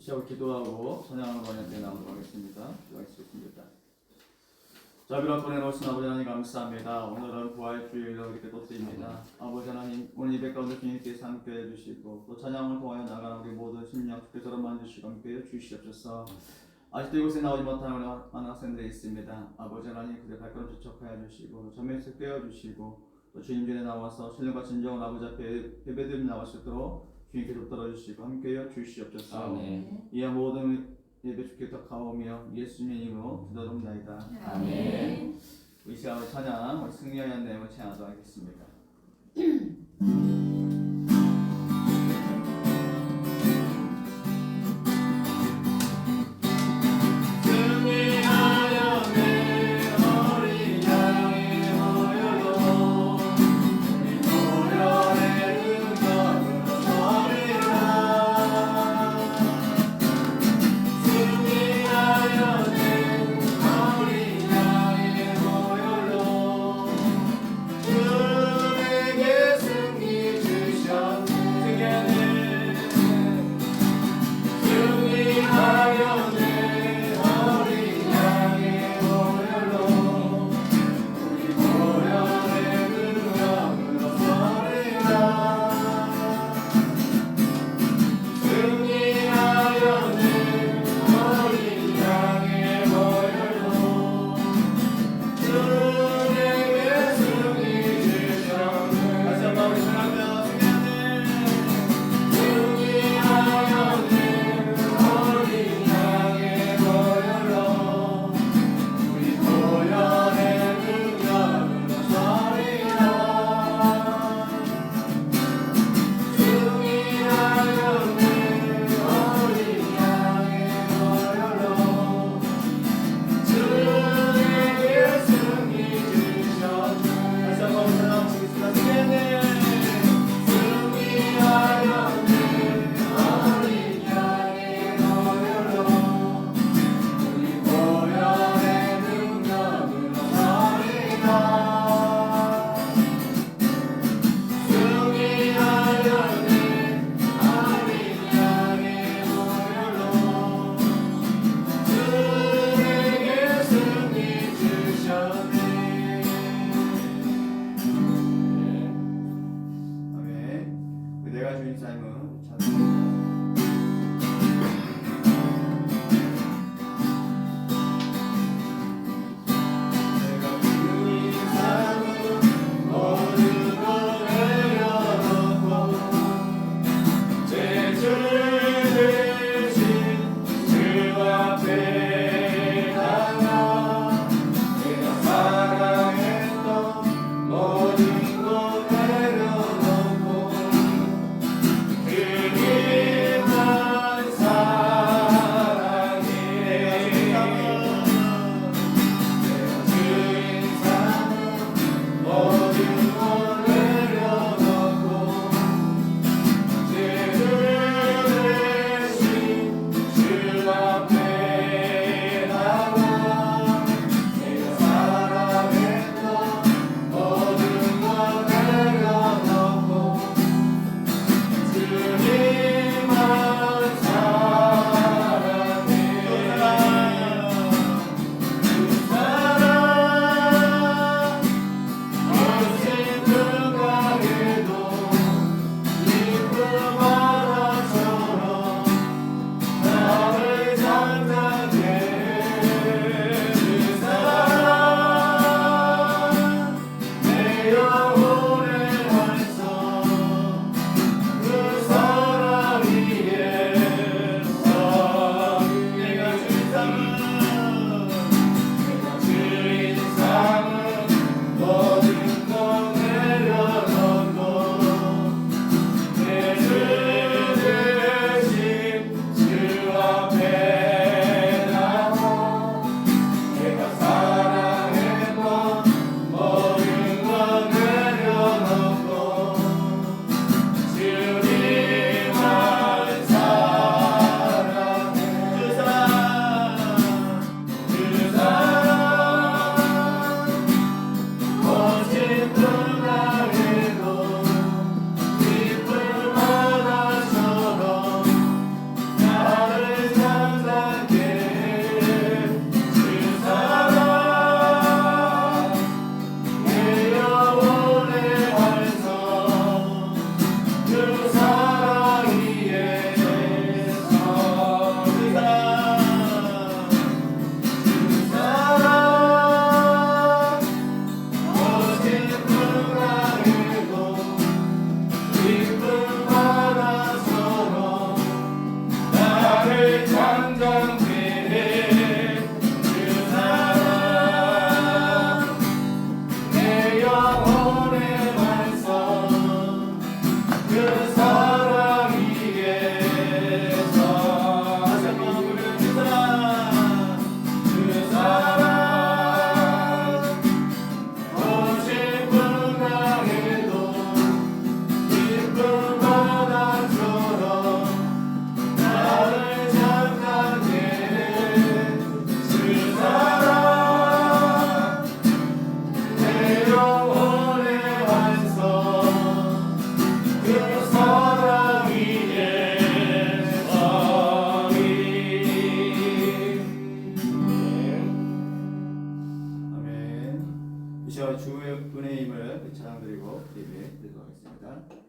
이 시간 기도하고 찬양하는 번역에 나오도록 하겠습니다. 기도하겠습니다. 자비로 보내놓으신 아버지 하나님 감사합니다. 오늘은 부활 주일로 이렇게 또 드립니다. 아버지 하나님 오늘 예배 가운데 주님께서 함께 해주시고 또 찬양을 통하여 나가는 우리 모든 심령 주께서 만드시고 함께 해주시옵소서. 아직도 이곳에 나오지 못하는 우리 학생들이 있습니다. 아버지 하나님 그들 발걸음 지척하여 주시고 점에서 깨워주시고 또 주님 전에 나와서 신령과 진정한 아버지 앞에 예배드림 나올 수 있도록 주님께 붙들어 주시고 함께여 주시옵소서. 이와 모든 예배 주께 덕하오며 예수님의 이름으로 기도드립니다. 아멘. 이 시간의 찬양 우리 승리하여 내용을 찬양하도록 하겠습니다. 주에게 승리 이 시간 주의 은혜임을 찬양드리고 예배 드리도록 하겠습니다.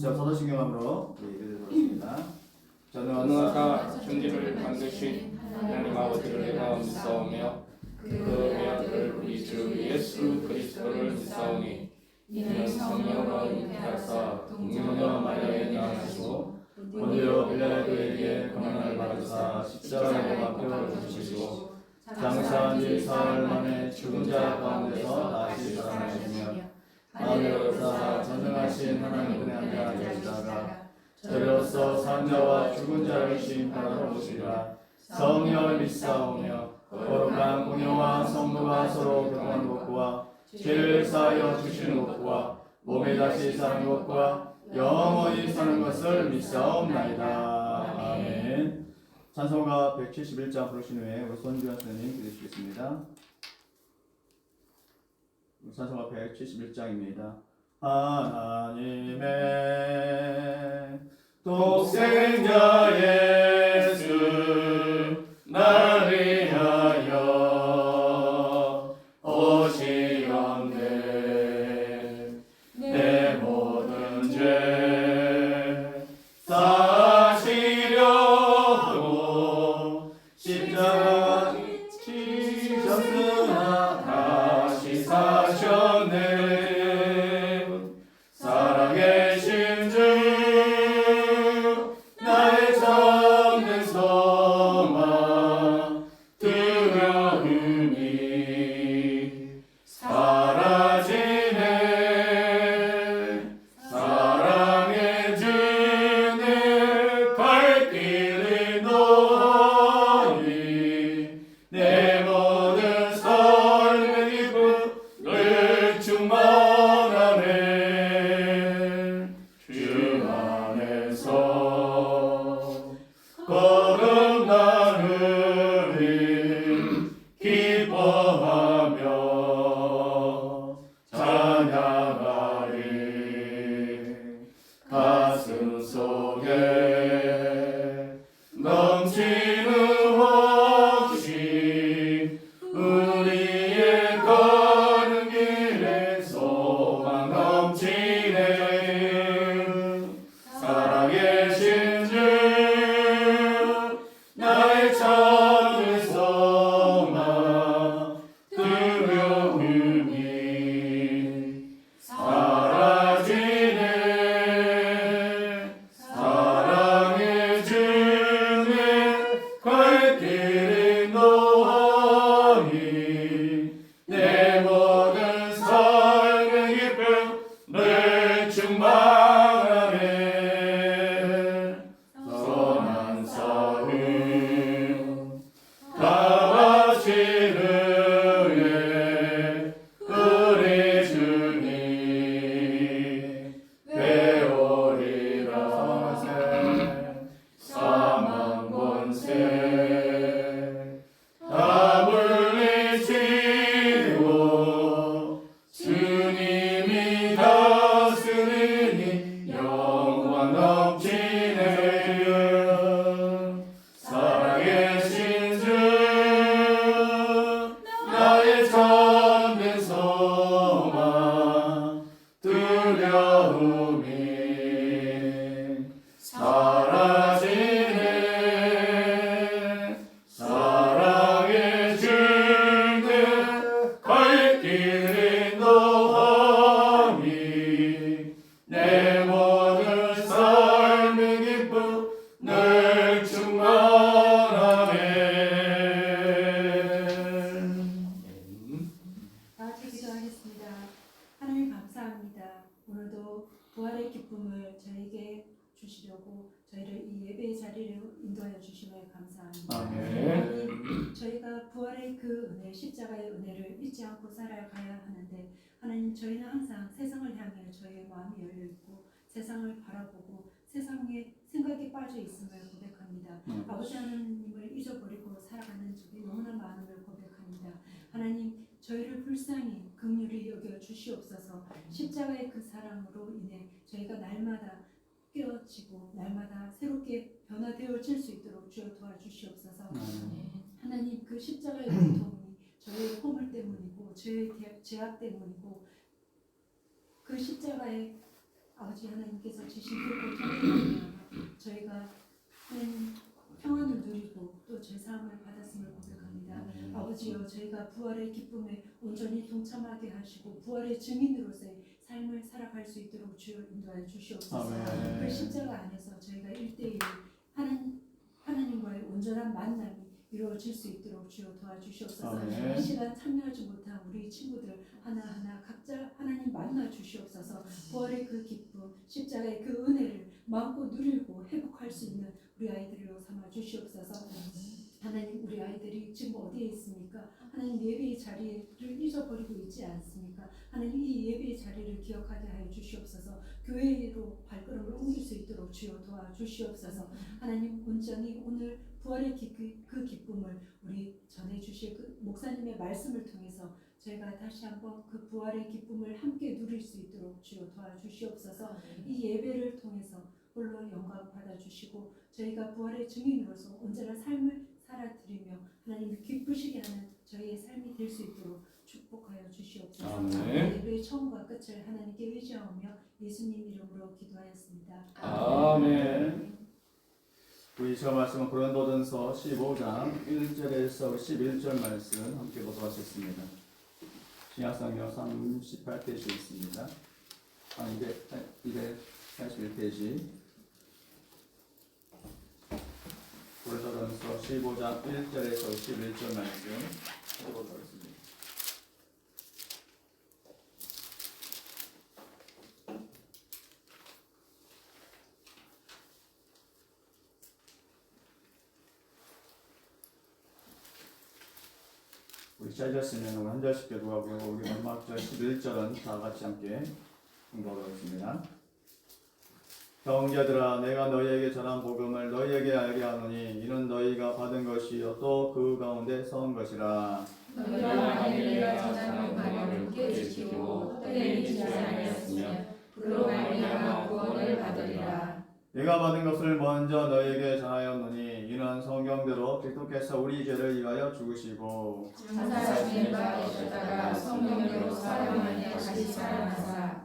사도신경함으로 예배를 드렸습니다. 전능하사 천지를 만드신 하나님 아버지를 내가 믿사오며 그 외아들 우리 주 예수 그리스도를 믿사오니 이는 성령으로 잉태하사 동정녀 마리아에 낳으시고 본디오 빌라도에게 고난을 받으사 십자가에 못 박혀 죽으시고 장사한 지 사흘 만에 죽은 자 가운데서 다시 살아나시며 하늘에 오르사 전능하신 하나님의 앉아 계시다가 저리로서 산자와 죽은 자를 심판하러 오시리라. 성령을 믿사오며 거룩한 공효와 성도가 서로 교통하는 것과 죄를 사하여 주시는 것과 몸에 다시 사는 것과 영원히 사는 것을 믿사옵나이다. 아멘. 찬송가 171장 부르신 후에 우리 손주현 선생님 드리시겠습니다. 찬송가 171장입니다. 하나님의 독생자 예수 나를 위하여 오시건대 내 모든 죄 사시려고 십자가 인도하여 주심에 감사합니다. 아멘. 저희가 부활의 그 은혜, 십자가의 은혜를 잊지 않고 살아가야 하는데 하나님, 저희는 항상 세상을 향해 저희의 마음이 열려 있고 세상을 바라보고 세상의 생각에 빠져 있음을 고백합니다. 아버지 하나님을 잊어버리고 살아가는 적이 너무나 많음을 고백합니다. 하나님, 저희를 불쌍히 긍휼히 여겨 주시옵소서. 십자가의 그 사랑으로 인해 저희가 날마다 깨어지고 날마다 새롭게 변화되어질 수 있도록 주여 도와주시옵소서. 하나님, 그 십자가의 고통이 저희의 허물 때문이고 저희의 죄악 때문이고 그 십자가에 아버지 하나님께서 지신 그 고통 때문에 저희가 하나님 평안을 누리고 또 죄사함을 받았음을 고백합니다. 아버지여, 저희가 부활의 기쁨에 온전히 동참하게 하시고 부활의 증인으로서의 삶을 살아갈 수 있도록 주여 인도하여 주시옵소서. 그 십자가 안에서 저희가 1대1 하나님과의 온전한 만남이 이루어질 수 있도록 주여 도와주시옵소서. 이 시간 참여하지 못한 우리 친구들 하나하나 각자 하나님 만나 주시옵소서. 부활의 그 기쁨, 십자가의 그 은혜를 마음껏 누리고 회복할 수 있는 우리 아이들로 삼아 주시옵소서. 하나님, 우리 아이들이 지금 어디에 있습니까? 하나님, 예배의 자리를 잊어버리고 있지 않습니까? 하나님, 이 예배의 자리를 기억하게 하여 주시옵소서. 교회로 발걸음을 옮길 수 있도록 주여 도와주시옵소서. 하나님, 온전히 오늘 부활의 그 기쁨을 우리 전해주실 그 목사님의 말씀을 통해서 저희가 다시 한번 그 부활의 기쁨을 함께 누릴 수 있도록 주여 도와주시옵소서. 이 예배를 통해서 홀로 영광 받아주시고 저희가 부활의 증인으로서 언제나 삶을 살아드리며 하나님 기쁘시게 하는 저희의 삶이 될 수 있도록 축복하여 주시옵소서. 예배의 처음과 끝을 하나님께 의지하며 예수님 이름으로 기도하였습니다. 아멘. 우리 시간 말씀은 고린도전서 15장 1절에서 11절 말씀 함께 보도록 하겠습니다. 신약성경 38페이지에 있습니다. 241페이지. 고린도전서 15장 1절에서 11절 말씀 해보도록 하겠습니다. 우리 짧았으면 우리 한 절씩 기도하고 우리 마지막 절 11절은 다 같이 함께 공부하도록 하겠습니다. 형제들아, 내가 너희에게 전한 복음을 너희에게 알게 하노니 이는 너희가 받은 것이요 또 그 가운데 선 것이라. 너희가 만일 내가 전하는 바를 굳게 지키고 헛되이 믿지 아니하였으며 그로 말미암아 구원을 받으리라. 내가 받은 것을 먼저 너희에게 전하였노니 이는 성경대로 그리스도께서 우리 죄를 위하여 죽으시고 장사하시는 바 되셨다가 성령으로 사람에게 다시 살아나사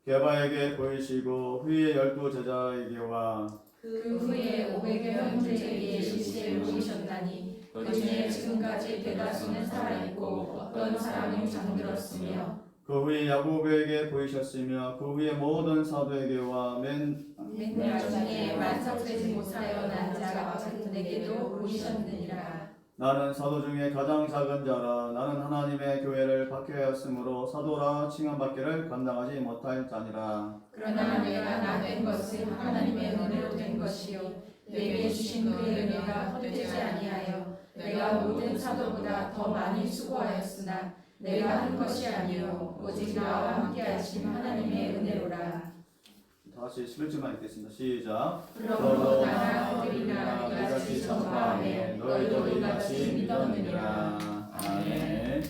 게바에게 보이시고 후에 12 제자에게와 그 후에 500여 형제에게 실시에 보이셨다니 그 중에 지금까지 대다수는 살아있고 어떤 사람은 잠들었으며 그 후에 야고보에게 보이셨으며 그 후에 모든 사도에게와 맨 나중에 완성되지 못하여 난 자 같은에게도 보이셨느니라. 나는 사도 중에 가장 작은 자라. 나는 하나님의 교회를 박해하였으므로 사도라 칭함받기를 감당하지 못할 자니라. 그러나 내가 나 된 것은 하나님의 은혜로 된 것이요 내게 주신 그의 은혜가 헛되지 아니하여 내가 모든 사도보다 더 많이 수고하였으나 내가 한 것이 아니요 오직 나와 함께 하신 하나님의 은혜로라. 다시 11절만 읽겠습니다. 시작. 그러므로 나나 그들이나 이같이 전파하되 너희도 이같이 믿었느니라. 아멘.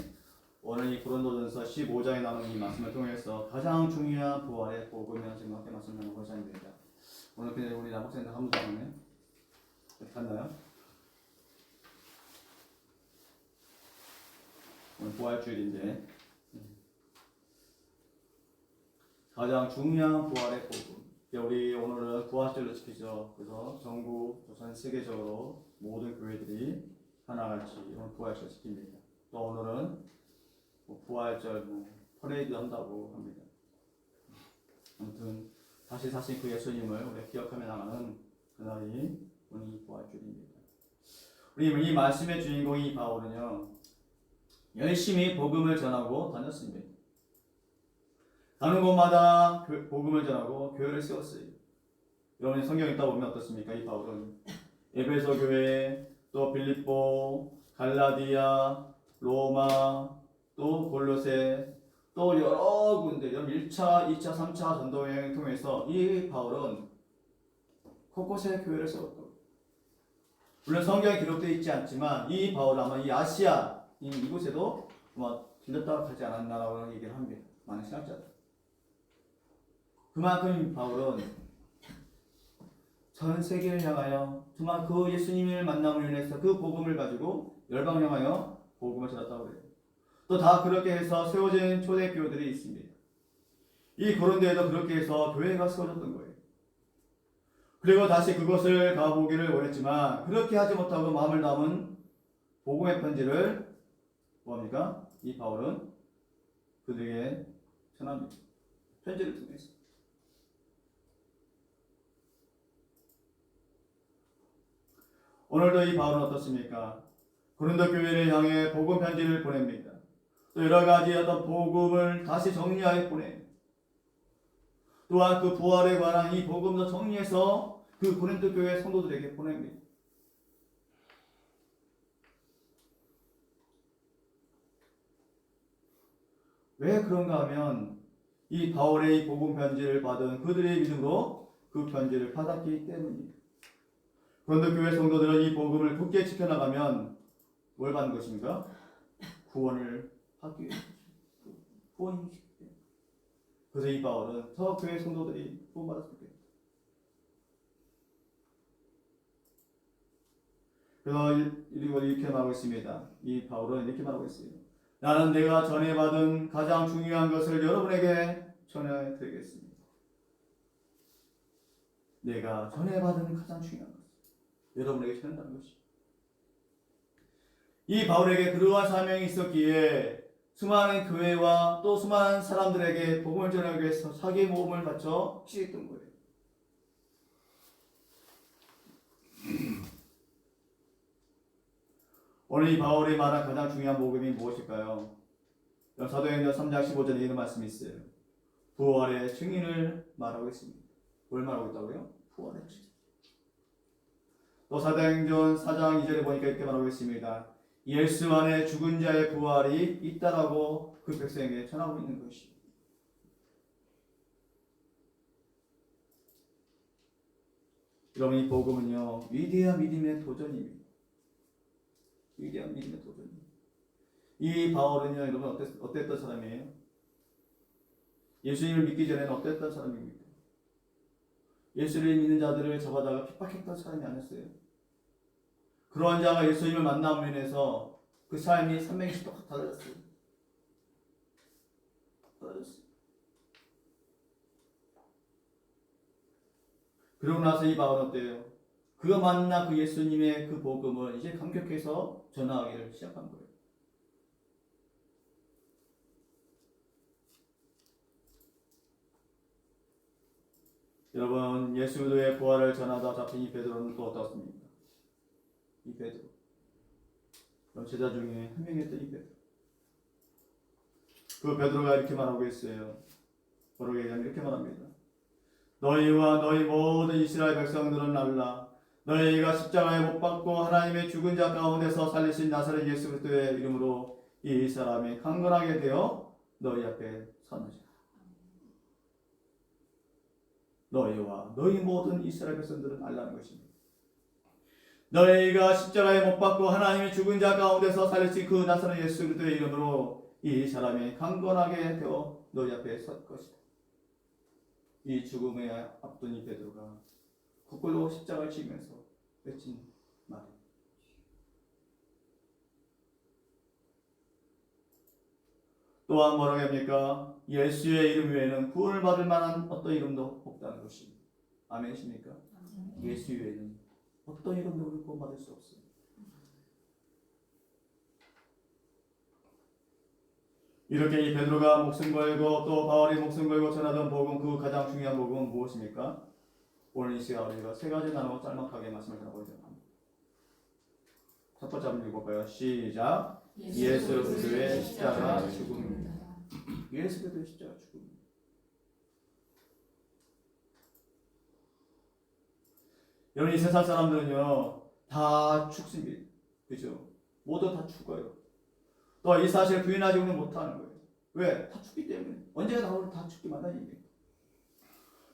오늘 이 고린도전서 15장에 나오는 이 말씀을 통해서 가장 중요한 부활의 복음이라는 생각에 말씀 나누고자 합니다. 오늘 그냥 우리 남학생들 한 분도 안 해? 갔나요? 오늘 부활주일인데 가장 중요한 부활의 복음. 우리 오늘은 부활절을 지키죠. 그래서 전국, 전 세계적으로 모든 교회들이 하나같이 오늘 부활절 지킵니다. 또 오늘은 부활절 퍼레이드 한다고 합니다. 아무튼 다시 사신 그 예수님을 우리가 기억하며 나가는 그날이 오늘 부활절입니다. 우리 이 말씀의 주인공이 바울은요, 열심히 복음을 전하고 다녔습니다. 가는 곳마다 복음을 전하고 교회를 세웠어요. 여러분이 성경 읽다 보면 어떻습니까? 이 바울은 에베소 교회, 또 빌립보, 갈라디아, 로마, 또 골로새, 또 여러 군데 1차, 2차, 3차 전도 여행을 통해서 이 바울은 곳곳에 교회를 세웠고, 물론 성경에 기록되어 있지 않지만 이 바울은 아마 이 아시아 이곳에도 아마 들렸다고 하지 않았나라고 얘기를 합니다. 많은 신학자들. 그만큼 바울은 전 세계를 향하여 정말 그 예수님을 만남을 인해서 그 복음을 가지고 열방을 향하여 복음을 전했다고 해요. 또 다 그렇게 해서 세워진 초대교회들이 있습니다. 이 고린도에도 그렇게 해서 교회가 세워졌던 거예요. 그리고 다시 그것을 가보기를 원했지만 그렇게 하지 못하고 마음을 담은 복음의 편지를 뭐합니까? 이 바울은 그들에게 전합니다. 편지를 통해서. 오늘도 이 바울은 어떻습니까? 고린도 교회를 향해 복음 편지를 보냅니다. 또 여러 가지 어떤 복음을 다시 정리하여 보내요. 또한 그 부활에 관한 이 복음도 정리해서 그 고린도 교회 성도들에게 보냅니다. 왜 그런가 하면 이 바울의 이 복음 편지를 받은 그들의 믿음으로 그 편지를 받았기 때문입니다. 고린도 교회 성도들은 이 복음을 굳게 지켜나가면 뭘 받는 것입니까? 구원을 받기 위해 구원입니다. 그래서 이 바울은 저 교회 성도들이 구원받았을 때 그래서 이렇게 말하고 있습니다. 이 바울은 이렇게 말하고 있어요. 나는 내가 전해받은 가장 중요한 것을 여러분에게 전해드리겠습니다. 내가 전해받은 가장 중요한 것 여러분에게 전한다는 것이. 이 바울에게 그러한 사명이 있었기에 수많은 교회와 또 수많은 사람들에게 복음을 전하기 위해서 자기의 몸을 바쳐 시했던 거예요. 오늘 이 바울이 말한 가장 중요한 복음이 무엇일까요? 사도행전 3장 15절에 이런 말씀이 있어요. 부활의 증인을 말하고 있습니다. 뭘 말하고 있다고요? 부활의 증인. 또 사도행전 4장 2절에 보니까 이렇게 말하고 있습니다. 예수 안에 죽은 자의 부활이 있다라고 그 백성에게 전하고 있는 것이. 여러분 이 복음은요 위대한 믿음의 도전입니다. 위대한 믿음의 도전입니다. 이 바울은요 여러분 어땠던 사람이에요? 예수님을 믿기 전에는 어땠던 사람입니까? 예수를 믿는 자들을 잡아다가 핍박했던 사람이 아니었어요. 그러한 자가 예수님을 만남으로 인해서 그 삶이 360도 달라졌어요. 그러고 나서 이 바울은 어때요? 그가 만난 그 예수님의 그 복음을 이제 감격해서 전하기를 시작한 거예요. 여러분 예수의 부활을 전하다 잡힌 이 베드로는 또 어떻습니까? 이 베드로 그럼 제자 중에 한 명이었던 이 베드로. 그 베드로가 이렇게 말하고 있어요. 바로 이렇게 말합니다. 너희와 너희 모든 이스라엘 백성들은 알라. 너희가 십자가에 못 박고 하나님의 죽은 자 가운데서 살리신 나사렛 예수 그리스도의 이름으로 이 사람이 강건하게 되어 너희 앞에 서느니라. 너희와 너희 모든 이스라엘 백성들은 알라는 것입니다. 너희가 십자가에 못 박고 하나님의 죽은 자 가운데서 살리신 그 나사렛 예수 그리스도의 이름으로 이 사람이 강건하게 되어 너희 앞에 설 것이다. 이 죽음에 앞둔 이 베드로가 거꾸로 십자가를 지면서 외친 말입니다. 또한 뭐라고 합니까? 예수의 이름 외에는 구원을 받을 만한 어떤 이름도 없다는 것입니다. 아멘이십니까? 예수 외에는 어떤 이름도 우리 구원받을 수 없어요. 이렇게 이 베드로가 목숨 걸고 또 바울이 목숨 걸고 전하던 복음, 그 가장 중요한 복음은 무엇입니까? 오늘 이 시간 우리가 세 가지 나누어 짤막하게 말씀을 드려보려고 합니다. 첫 번째 한번 읽어볼까요? 시작. 예수 그리스도의 십자가 죽음입니다. 예수 그리스도의 십자가 죽음입니다. 여러분 이 세상 사람들은요 다 죽습니다. 그죠? 모두 다 죽어요. 또 이 사실을 부인하지는 못하는 거예요. 왜? 다 죽기 때문에. 언제가 다 죽기 마련입니다.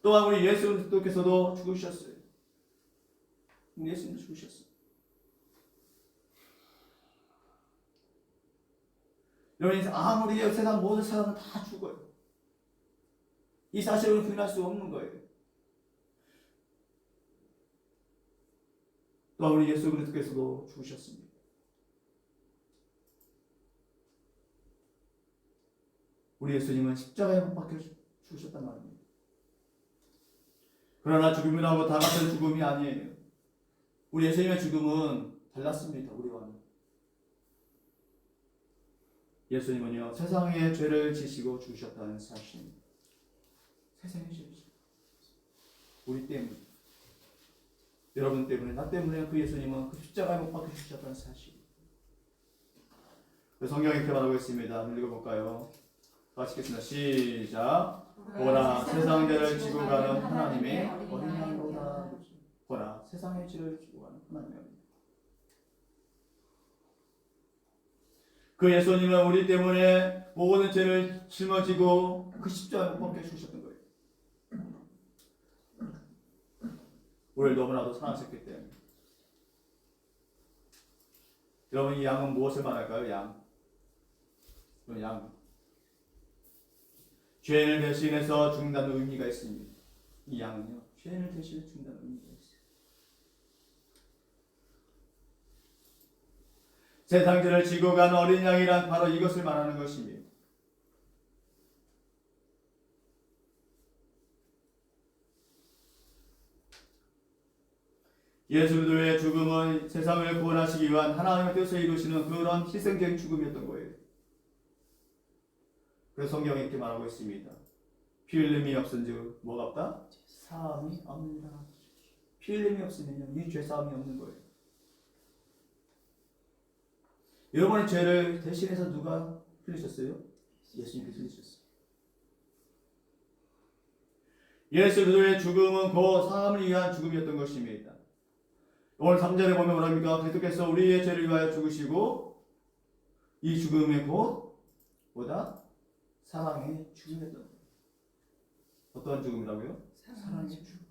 또한 우리 예수 그리스도께서도 죽으셨어요. 우리 예수님도 죽으셨어요. 여러분, 아무리 세상 모든 사람은 다 죽어요. 이 사실을 부인할 수 없는 거예요. 또한 우리 예수 그리스도께서도 죽으셨습니다. 우리 예수님은 십자가에 못 박혀 죽으셨단 말입니다. 그러나 죽음이라고 다 같은 죽음이 아니에요. 우리 예수님의 죽음은 달랐습니다. 우리와는. 예수님은요, 세상의 죄를 지시고 죽으셨다는 사실입니다. 세상의 죄를 지시고. 우리 때문에, 여러분 때문에, 나 때문에 그 예수님은 그 십자가에 못 박혀 죽으셨다는 사실입니다. 성경에 이렇게 말하고 있습니다. 한번 읽어볼까요? 같이 읽겠습니다. 시작. 보라, 세상의 죄를 지고 가는 하나님의 어린 양이로다. 보라, 세상의 죄를 지고 가는 하나님입니다. 그 예수님은 우리 때문에 모든 죄를 짊어지고 그 십자가에 못 박혀 죽으셨던 거예요. 우리를 너무나도 사랑하셨기 때문에. 여러분, 이 양은 무엇을 말할까요? 양. 죄인을 대신해서 죽는다는 의미가 있습니다. 이 양은요, 죄인을 대신해 죽는다는 의미가 있어요. 세상 죄를 지고 간 어린 양이란 바로 이것을 말하는 것입니다. 예수 그리스도의 죽음은 세상을 구원하시기 위한 하나님의 뜻을 이루시는 그런 희생적인 죽음이었던 거예요. 그래서 성경이 이렇게 말하고 있습니다. 피 흘림이 없은즉 뭐가 없다? 사함이 없느니라. 피 흘림이 없으면 이 죄 사함이 없는 거예요. 여러분의 죄를 대신해서 누가 흘리셨어요? 예수님께서 흘리셨어요. 예수 그리스도의 죽음은 그 사함을 위한 죽음이었던 것입니다. 오늘 3절에 보면 뭐랍니까? 그리스도께서 우리의 죄를 위하여 죽으시고 이 죽음의 곧 뭐다? 사랑의 죽음이었던 거예요. 어떤 죽음이라고요? 사랑의 죽음.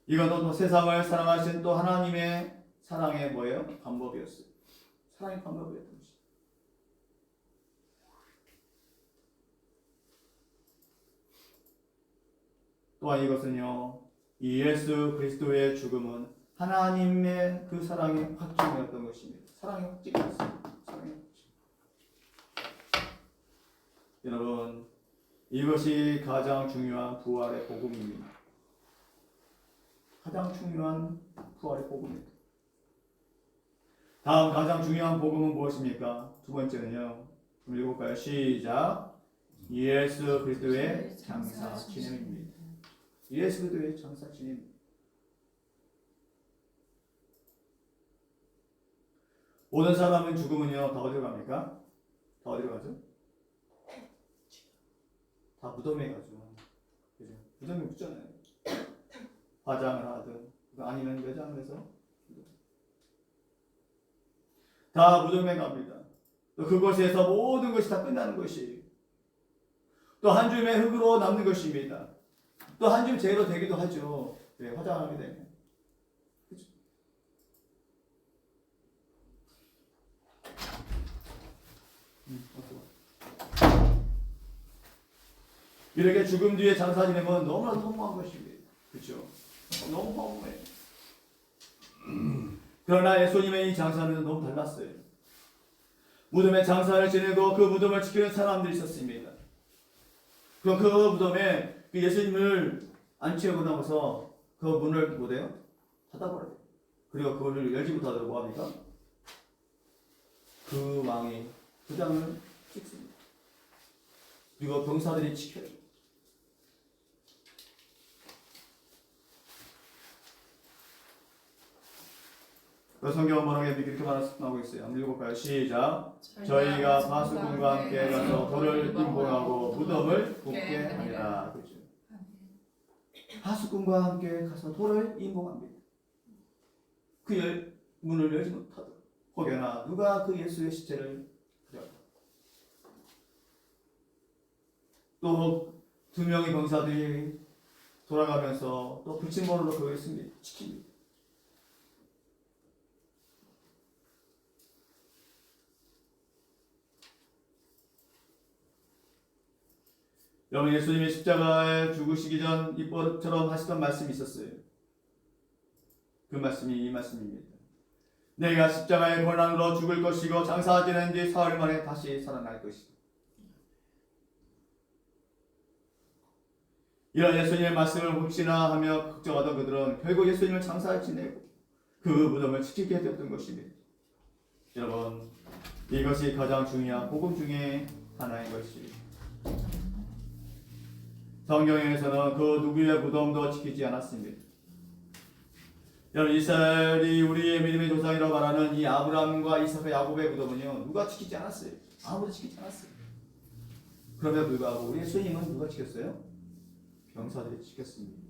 이건 또 세상을 사랑하신 또 하나님의 사랑의 뭐예요? 방법이었어요. 사랑의 방법이었던 것이죠. 또한 이것은요, 이 예수 그리스도의 죽음은 하나님의 그 사랑의 확증이었던 것입니다. 사랑의 확증이었습니다. 사랑의 확증. 여러분, 이것이 가장 중요한 부활의 복음입니다. 가장 중요한 부활의 복음입니다. 다음 가장 중요한 복음은 무엇입니까? 두 번째는요. 그럼 읽어볼까요? 시작. 예수 그리스도의 장사 진행입니다. 예수 그리스도의 장사 진행입니다. 모든 사람은 죽으면요, 다 어디로 갑니까? 다 어디로 가죠? 다 무덤에 가죠. 그죠? 무덤에 묻잖아요. 화장을 하든 아니면 매장을 해서 다 무덤에 갑니다. 또 그곳에서 모든 것이 다 끝나는 것이에요. 또 한 줌의 흙으로 남는 것입니다. 또 한 줌 재로 되기도 하죠. 네, 화장하게 되면. 그렇죠? 이렇게 죽음 뒤에 장사 지내면 너무나도 허무한 것입니다. 그렇죠? 너무 허무해요. 그러나 예수님의 이 장사는 너무 달랐어요. 무덤에 장사를 지내고 그 무덤을 지키는 사람들이 있었습니다. 그럼 그 무덤에 그 예수님을 안치하고 나서 그 문을 못해요? 닫아버려요. 그리고 그거를 열지 못하도록 뭐합니까? 그 왕이 도장을 찍습니다. 그리고 병사들이 지켜요. 그 성경 번역에 이렇게 말하고 있어요. 한번 읽어볼까요? 시작. 저희가 파수꾼과 함께 가서 돌을 임봉하고 무덤을 굽게 하니라. 그렇죠. 파수꾼과 함께 가서 돌을 임봉합니다. 문을 열지 못하도록. 혹여나 누가 그 예수의 시체를 가져갈까? 또 두 명의 병사들이 돌아가면서 또 불침번호로 그걸 지킵니다. 여러분, 예수님이 십자가에 죽으시기 전 이처럼 하시던 말씀이 있었어요. 그 말씀이 이 말씀입니다. 내가 십자가의 고난으로 죽을 것이고 장사 지낸 뒤 사흘 만에 다시 살아날 것이다. 이런 예수님의 말씀을 혹시나 하며 걱정하던 그들은 결국 예수님을 장사에 지내고 그 무덤을 지키게 되었던 것입니다. 여러분, 이것이 가장 중요한 복음 중에 하나인 것입니다. 성경에서는 그 누구의 무덤도 지키지 않았습니다. 여러분, 이스라엘이 우리의 믿음의 조상이라고 말하는 이 아브라함과 이삭과 야곱의 무덤은요, 누가 지키지 않았어요. 아무도 지키지 않았어요. 그럼에도 불구하고 우리 예수님은 누가 지켰어요? 병사들이 지켰습니다.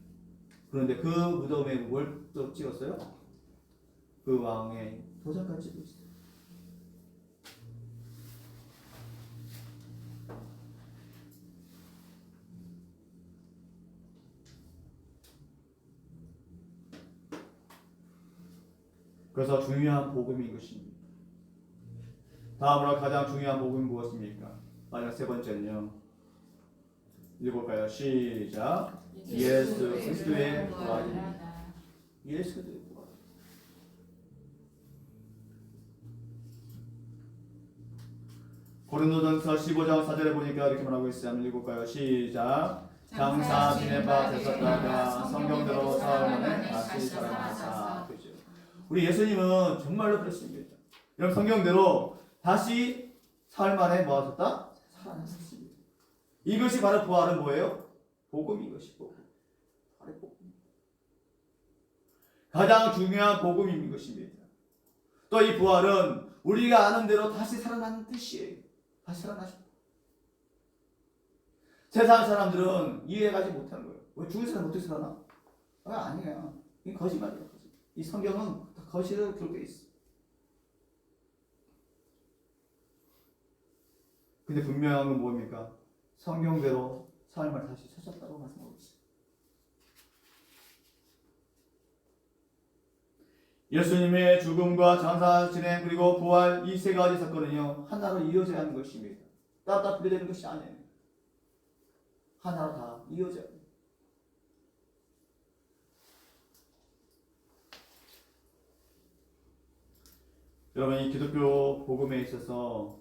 그런데 그 무덤에 뭘 또 찍었어요? 그 왕의 도장까지 찍고 있어요. 그래서 중요한 복음인 것입니다. 다음으로 가장 중요한 복음이 무엇입니까? 마지막 세 번째는요. 읽어볼까요? 시작. 예수 그리스도의 부활입니다. 예수 그리스도의 부활. 고린도전서 15장 4절에 보니까 이렇게 말하고 있어요. 한번 읽어볼까요? 시작. 장사 지낸 바 되셨다가 성경대로 사흘 만에 다시 살아나사. 그렇죠. 우리 예수님은 정말로 그렇습니다. 여러분, 성경대로 다시 사흘 만에 뭐 하셨다? 살아나셨습니다. 이것이 바로 부활은 뭐예요? 복음인 것이 복음. 바로 복음. 가장 중요한 복음인 것입니다. 또 이 부활은 우리가 아는 대로 다시 살아나는 뜻이에요. 다시 살아나셨다. 세상 사람들은 이해하지 못하는 거예요. 왜 죽은 사람 어떻게 살아나? 아니에요. 이 거짓말이에요. 이 성경은 다 거짓으로 기록되어 있어. 근데 분명한 건 뭡니까? 성경대로 삶을 다시 찾았다고 말씀하고 있어요. 예수님의 죽음과 장사 진행 그리고 부활 이 세 가지 사건은요 하나로 이어져야 하는 것입니다. 따로 분리되는 것이 아니에요. 하나로 다 이어져야 돼요. 여러분, 이 기독교 복음에 있어서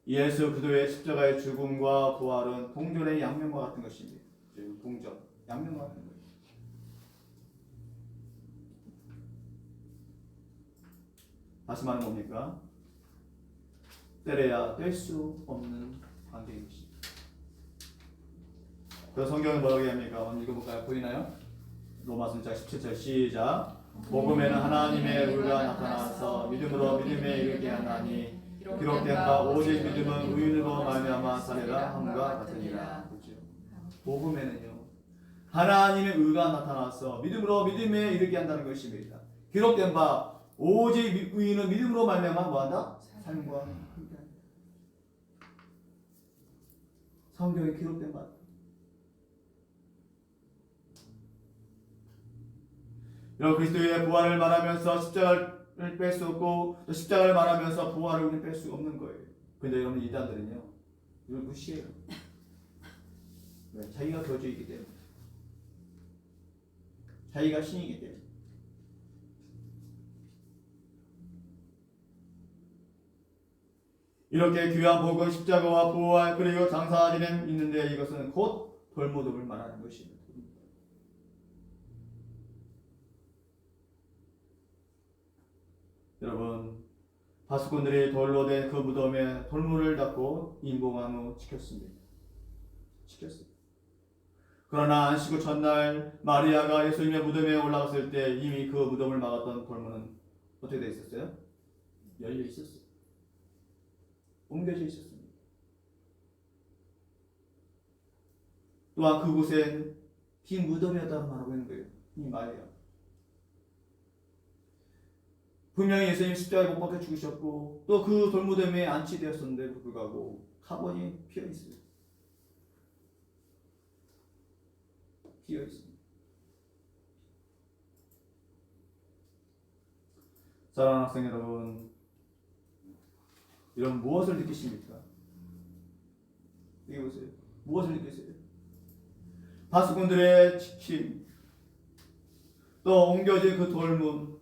예수 그리스도의 십자가의 죽음과 부활은 동전의 양면과 같은 것입니다. 동전, 양면과 같은 것입니다. 다시 말하면 뭡니까? 떼려야 뗄 수 없는 관계인 것입니다. 그래서 성경은 뭐라고 얘기합니까? 한번 읽어볼까요? 보이나요? 로마서 1장 17절 시작. 복음에는 하나님의 의가 나타나서 믿음으로 믿음에 이르게 하나니 기록된 바 오직 믿음은 의인으로 말미암아 살리라 함과 같으니라. 그렇죠? 복음에는요 하나님의 의가 나타나서 믿음으로 믿음에 이르게 한다는 것입니다. 기록된 바 오직 의인은 믿음으로 말미암아 뭐한다? 삶과 함께한다. 성경에 기록된 바. 여러분, 그리스도의 부활을 말하면서 십자가를 뺄 수 없고 또 십자가를 말하면서 부활을 우리는 뺄 수 없는 거예요. 근데 여러분, 이단들은요 이걸 무시해요. 왜? 자기가 거주이기 때문에, 자기가 신이기 때문에. 이렇게 귀한 복음 십자가와 부활 그리고 장사 진행 있는데 이것은 곧 돌무덤을 말하는 것입니다. 여러분, 바스콘들이 돌로 된 그 무덤에 돌문을 닫고 임봉한 후 지켰습니다. 그러나 안식 후 첫날 마리아가 예수님의 무덤에 올라갔을 때 이미 그 무덤을 막았던 돌문은 어떻게 되어 있었어요? 열려 있었어요. 옮겨져 있었습니다. 또한 그곳엔 빈 무덤이었다고 말하고 있는 거예요. 이 마리아. 분명히 예수님 십자가에 못 박혀 죽으셨고 또 그 돌무덤에 안치되었었는데도 불구하고 카본이 피어 있어요. 피어 있습니다. 사랑하는 학생 여러분, 여러분 무엇을 느끼십니까? 여기 보세요. 무엇을 느끼세요? 바스꾼들의 지킴, 또 옮겨진 그 돌문,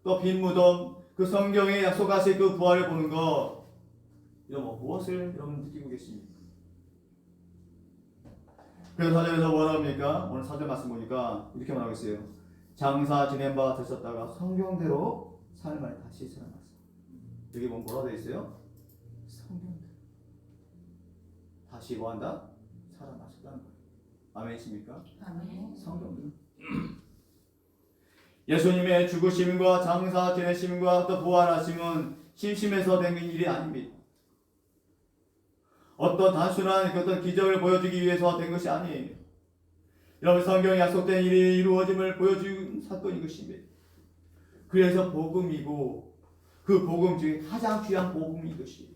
또 빈 무덤, 그 성경에 약속하신 그 부활을 보는 것, 여러분 무엇을 여러분 느끼고 계십니까? 그래서 사절에서 뭐라 합니까? 오늘 사절 말씀 보니까 이렇게 말하고 있어요. 장사 지낸 바 되셨다가 성경대로 삶을 다시 살아났어. 여기 보면 뭐라 되어 있어요? 성경대로 다시 뭐한다? 살아나셨다는 거예요. 아멘이십니까? 아멘. 성경대로. 예수님의 죽으심과 장사 지내심과 또 부활하심은 심심해서 된 일이 아닙니다. 어떤 단순한 어떤 기적을 보여주기 위해서 된 것이 아니에요. 여러분 성경에 약속된 일이 이루어짐을 보여준 사건인 것입니다. 그래서 복음이고 그 복음 중에 가장 귀한 복음이 이것이에요.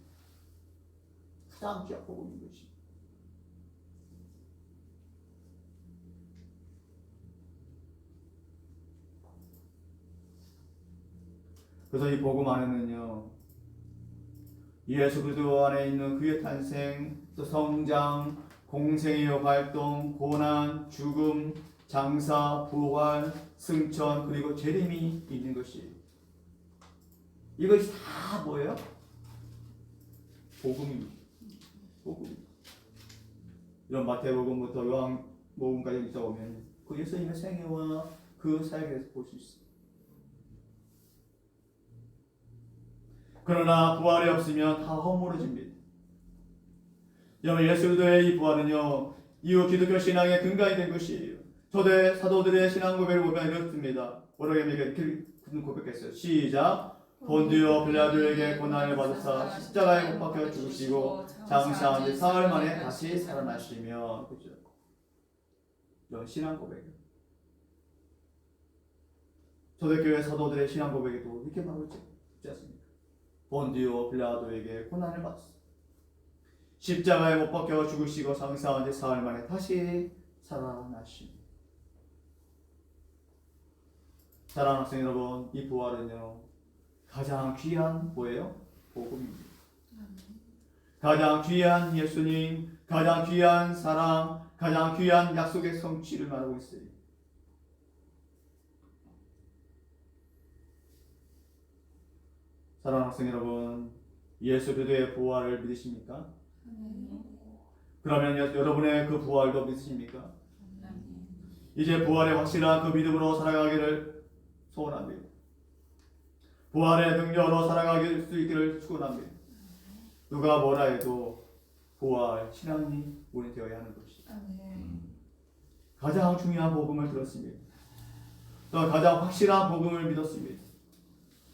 가장 귀한 복음인 것이에요. 그래서 이 복음 안에는요, 예수 그리스도 안에 있는 그의 탄생, 또 성장, 공생의 활동, 고난, 죽음, 장사, 부활, 승천, 그리고 재림이 있는 것이에요. 이것이 다 뭐예요? 복음입니다. 복음. 이런 마태복음부터 요한복음까지 읽어보면 그 예수님의 생애와 그 사역에 대해서 볼 수 있어요. 그러나 부활이 없으면 다 허물어집니다. 여러분 예수 그리스도의 이 부활은요, 이후 기독교 신앙의 근간이 된 것이에요. 초대 사도들의 신앙 고백을 보면 이렇습니다. 뭐라고 이렇게 고백했어요. 시작. 본디오 빌라도에게 고난을 받으사 십자가에 못 박혀 죽으시고 장사한 지 사흘 만에 다시 살아나시며. 그죠? 이런 신앙 고백이에요. 초대교회 사도들의 신앙 고백에도 이렇게 말하고 있지 않습니까? 본디오 빌라도에게 고난을 받았어. 십자가에 못 박혀 죽으시고 장사한 지 사흘 만에 다시 살아나시며. 사랑하는 학생 여러분, 이 부활은요 가장 귀한 뭐예요? 복음입니다. 가장 귀한 예수님, 가장 귀한 사랑, 가장 귀한 약속의 성취를 말하고 있어요. 사랑하는 학생 여러분, 예수 그리스도의 부활을 믿으십니까? 그러면 여러분의 그 부활도 믿으십니까? 이제 부활의 확실한 그 믿음으로 살아가기를 소원합니다. 부활의 능력으로 살아갈 수 있기를 축원합니다. 누가 뭐라 해도 부활 신앙이 우리 되어야 하는 것이죠. 가장 중요한 복음을 들었습니다. 또 가장 확실한 복음을 믿었습니다.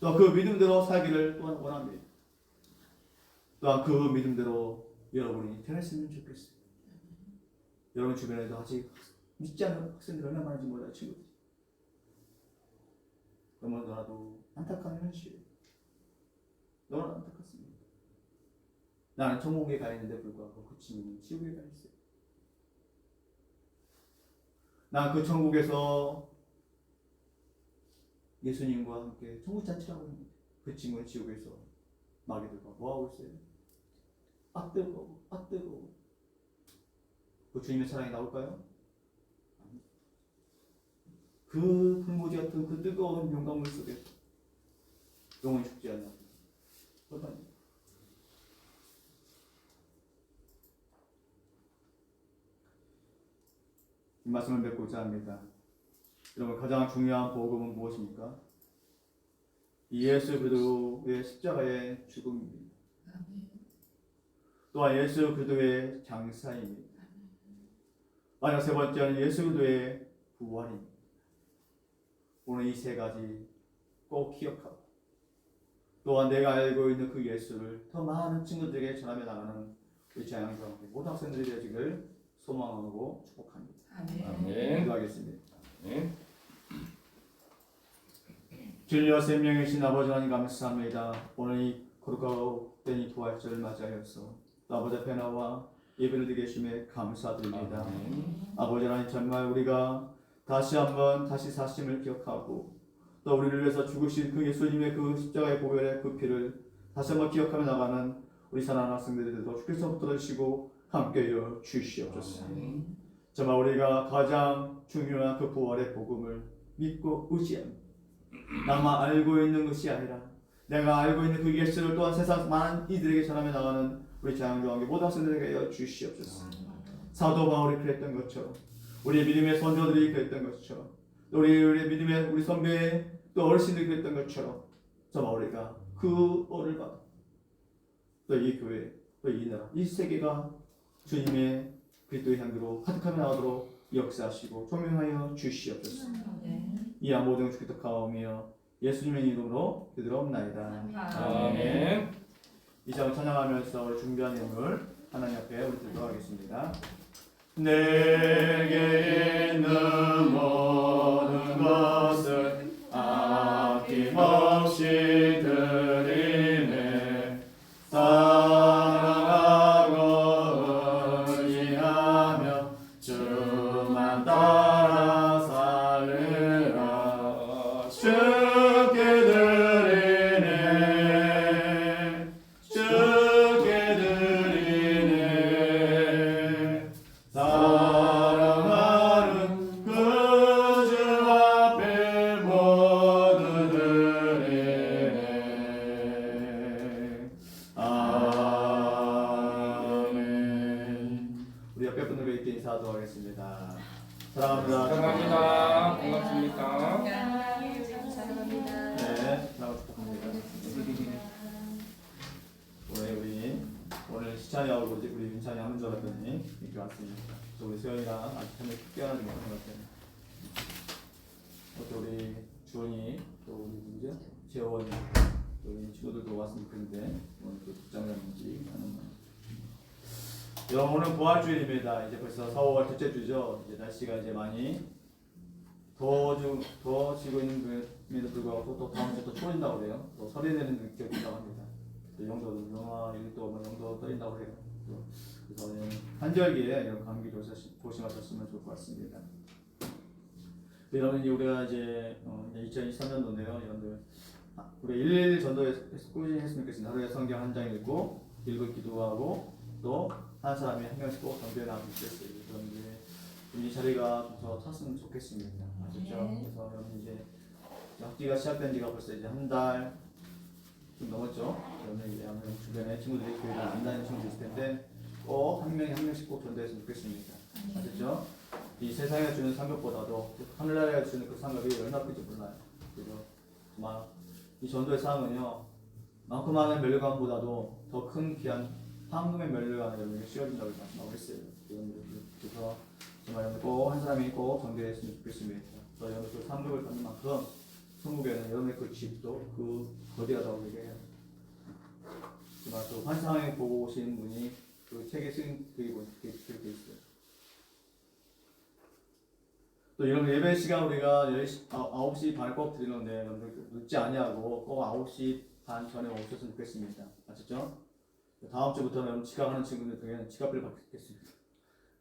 또 그 믿음대로 살기를 또한 원합니다. 또한 그 믿음대로 여러분이 되었으면 좋겠어요. 여러분 주변에도 아직 믿지 않는 학생들 얼마나 많은지 몰라요, 친구들. 너무나도 안타까운 현실. 너무나 안타깝습니다. 나는 천국에 가 있는데 불구하고 그 친구는 지옥에 가 있어요. 난 그 천국에서 예수님과 함께 천국 자체라고 합니다. 그 친구는 지옥에서 마귀들과 뭐하고 있어요? 아 뜨거워, 아 뜨거워. 그 주님의 사랑이 나올까요? 그 불모지 같은 그 뜨거운 용광물 속에서 영원히 죽지 않나. 이 말씀을 맺고자 합니다. 여러분 가장 중요한 복음은 무엇입니까? 예수 그리스도의 십자가의 죽음입니다. 또한 예수 그리스도의 장사입니다. 마지막 세 번째는 예수 그리스도의 부활입니다. 오늘 이 세 가지 꼭 기억하고 또한 내가 알고 있는 그 예수를 더 많은 친구들에게 전하며 나가는 우리 자양과 모든 학생들이 되기를 소망하고 축복합니다. 아멘. 아멘. 기도하겠습니다. 네. 진리와 생명이신 아버지 하나님 감사합니다. 오늘 이 거룩하고 이 부활절을 맞이하여서 아버지 앞에 나와 예배를 드리게 해주심에 감사드립니다. 아버지 하나님 정말 우리가 다시 한번 다시 사심을 기억하고 또 우리를 위해서 죽으신 그 예수님의 그 십자가의 보혈의 그 피를 다시 한번 기억하며 나가는 우리 사랑하는 학생들도 주께서 붙들어주시고 함께하여 주시옵소서. 정말 우리가 가장 중요한 그 부활의 복음을 믿고 의지합니다. 나만 알고 있는 것이 아니라 내가 알고 있는 그 예수를 또한 세상 많은 이들에게 전하며 나가는 우리 장로왕의 모든 학생들에게 하여 주시옵소서. 사도 바울이 그랬던 것처럼 우리 믿음의 선조들이 그랬던 것처럼 또 우리 믿음의 우리 선배 또 어르신들이 그랬던 것처럼 정말 우리가 그 오를 받아 또 이 교회 또 이 나라 이 세계가 주님의 그리스도의 향기로 가득하며 나가도록 역사하시고 조명하여 주시옵소서. 이 모든 주기도 가오며 예수님의 이름으로 기도하옵나이다. 아멘. 이 장 찬양하면서 우리 준비한 예물 하나님 앞에 우리 드리도록 하겠습니다. 내게 있는 모든 것을 아낌없이 드리네. 사랑하고 의지하며 주만 따라 살리라. 주께 드리네. 주께 드리네. 사랑하는 그 주 앞에 모두 드리네. 아멘. 우리 옆에 분들과 이렇게 인사하도록 하겠습니다. 사랑합니다. 사랑합니다. 반갑습니까? 사랑합니다. 네, 사랑 축복합니다. 오늘 시찬이하고 우리 민찬이 하는 줄 알았더니 이렇게 왔습니다. 또 우리 수연이랑 아직 한번 특별한 게 없는 것 같아요. 또 우리 주원이 또 우리 누구죠? 재원 또 우리 친구들도 왔으면 좋겠는데 오늘 또 국장님인지 하는 말. 여러분 오늘 부활주일입니다. 이제 벌써 4월 둘째 주죠. 이제 날씨가 이제 많이 더워지고 있는데도 불구하고 또 다음 주에 또 추워진다고 그래요. 또 설이 내는 느낌이 있다고 합니다. 또 영도 영하 1도 영도 떨린다고 해요. 또 그래서 한절기에 이런 감기 조심하셨으면 좋을 것 같습니다. 여러분 이제 우리가 이제 2023년도인데요. 여러분들 우리 1일 전도에 꾸준히 했으면 좋겠습니다. 하루에 성경 한 장 읽고 기도하고 또 한 사람이 한 명씩 꼭 전도에 나가면 좋겠어요. 여러분들 이 자리가 좀 더 찼으면 좋겠습니다. 아시죠? 그래서 여러분 이제 학기가 시작된 지가 벌써 이제 한 달 좀 넘었죠. 여러분 이제 아무래도 주변에 친구들이 교회를 안 다니는 친구들 있을 텐데 꼭 한 명씩 꼭 전도했으면 좋겠습니다. 아시죠? 이 세상에 주는 상급보다도 하늘나라에 주는 그 상급이 얼마나 큰지 몰라요. 그래서 정말 이 전도의 상은요 많고 많은 멸류관보다도 더 큰 귀한 황금의 멸류관을 여러분에게 씌워준다고 말씀하고 있어요. 그래서 정말 여러분 꼭 한 사람이 꼭 전도했으면 좋겠습니다. 또 여러분 그 상급을 받는 만큼 천국에는 여러분의 그 집도 그 거대하다고 얘기해요. 정말 그 환상에 보고 오신 분이 그 책에 쓴 그게 그렇게 있어요. 또 이런 예배 시간 우리가 9시 반에 꼭 드리는데 여러분들 늦지 아니하고 꼭 9시 반 전에 오셨으면 좋겠습니다. 아셨죠? 다음 주부터는 여러분 지각하는 친구들 중에는 지각비를 받겠습니다.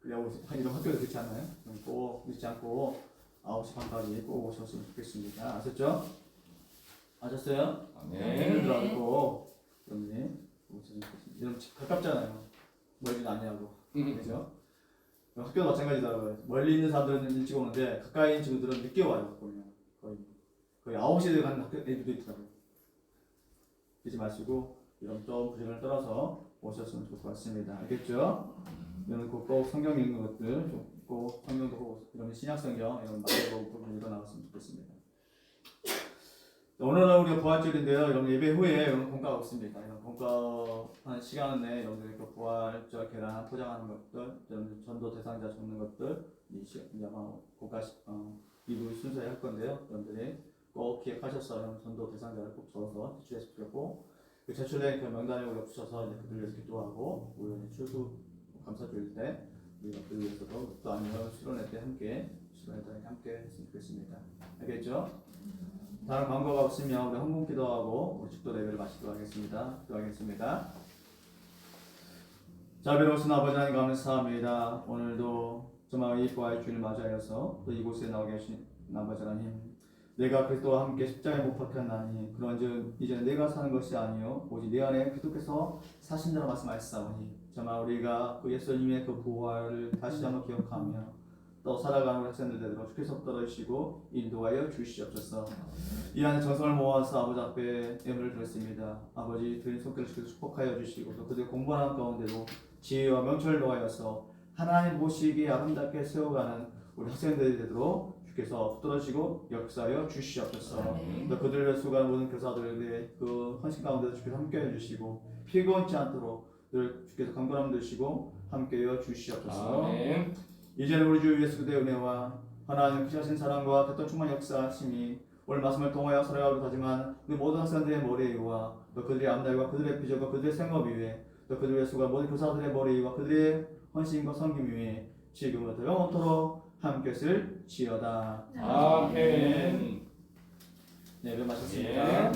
그리고 이런 학교도 그렇지 않나요? 꼭 늦지 않고 9시 반까지 꼭 오셨으면 좋겠습니다. 아셨죠? 아셨어요? 네. 친구들하고 여러분이 오셨으면 좋겠습니다. 여러분 집 가깝잖아요. 멀지는 아니하고 그죠? 학교도 마찬가지더라고요. 멀리 있는 사람들은 일찍 오는데 가까이 있는 친구들은 늦게 와요. 보면 거의 9시에 가는 학교 애들도 있더라고요. 잊지 마시고 이런 좀 부정을 떨어서 오셨으면 좋을 것 같습니다. 알겠죠? 이런 꼭 성경 읽는 것들, 꼭 성경도 보고 이런 신약 성경 이런 말도 부분 읽어 나왔으면 좋겠습니다. 오늘은 우리가 부활절인데요. 여러분 예배 후에 여러분 공과가 없습니다. 이런 공과하는 시간 내에 여러분들 그 부활절 계란 포장하는 것들, 여러분 전도 대상자 적는 것들 이 아마 공과 2부 순서에 할 건데요. 여러분들이 꼭 기억하셔서 여러분 전도 대상자를 꼭 적어서 제출했으면 좋겠고 그 제출된 그 명단에 우리가 붙여서 이제 그들 위해서 기도하고 우리 추수 감사 드릴 때 우리가 그들 위해서도 또 아니면 수련회 때 함께 했으면 좋겠습니다. 알겠죠? 다른 광고가 없으면 우리 헌금 기도하고 우리 축도 예배를 마치도록 하겠습니다. 기도하겠습니다. 자비로우신 아버지 하나님 감사합니다. 오늘도 정말 이 부활 주일 맞이하여서 또 이곳에 나와 계신 아버지 하나님, 내가 그리스도와 함께 십자가에 못 박혔나니 그런즉 이제는 내가 사는 것이 아니요 오직 내 안에 그리스도께서 사신다는 말씀하시사오니 정말 우리가 그 예수님의 그 부활을 다시 한번 기억하며 또 살아가는 학생들 되도록 주께서 떨어지시고 인도하여 주시옵소서. 이 안에 정성을 모아서 아버지 앞에 예물을 드렸습니다. 아버지 드린 손길을 주께서 축복하여 주시고 또 그들의 공부하는 가운데도 지혜와 명철을 더하여서 하나님 보시기에 아름답게 세워가는 우리 학생들이 되도록 주께서 붙들어지고 역사하여 주시옵소서. 또 그들을 위해 수고하는 모든 교사들의 그 헌신 가운데도 주께서 함께해 주시고 피곤치 않도록 늘 주께서 강건함 되시고 함께해 주시옵소서. 아멘. 이제는 우리 주 예수 그리스도의 은혜와 하나님 크신 사랑과 뜻도 충만 역사하심이 오늘 말씀을 통하여 살아가기도 하지만 우리 모든 학생들의 머리 위와 또 그들의 앞날과 그들의 비전과 그들의 생업 위에 또 그들의 수고한 모든 교사들의 머리 위와 그들의 헌신과 섬김 위에 지금부터 영원토록 함께 쓸지어다. 아멘. 네, 배 마쳤습니다. 예.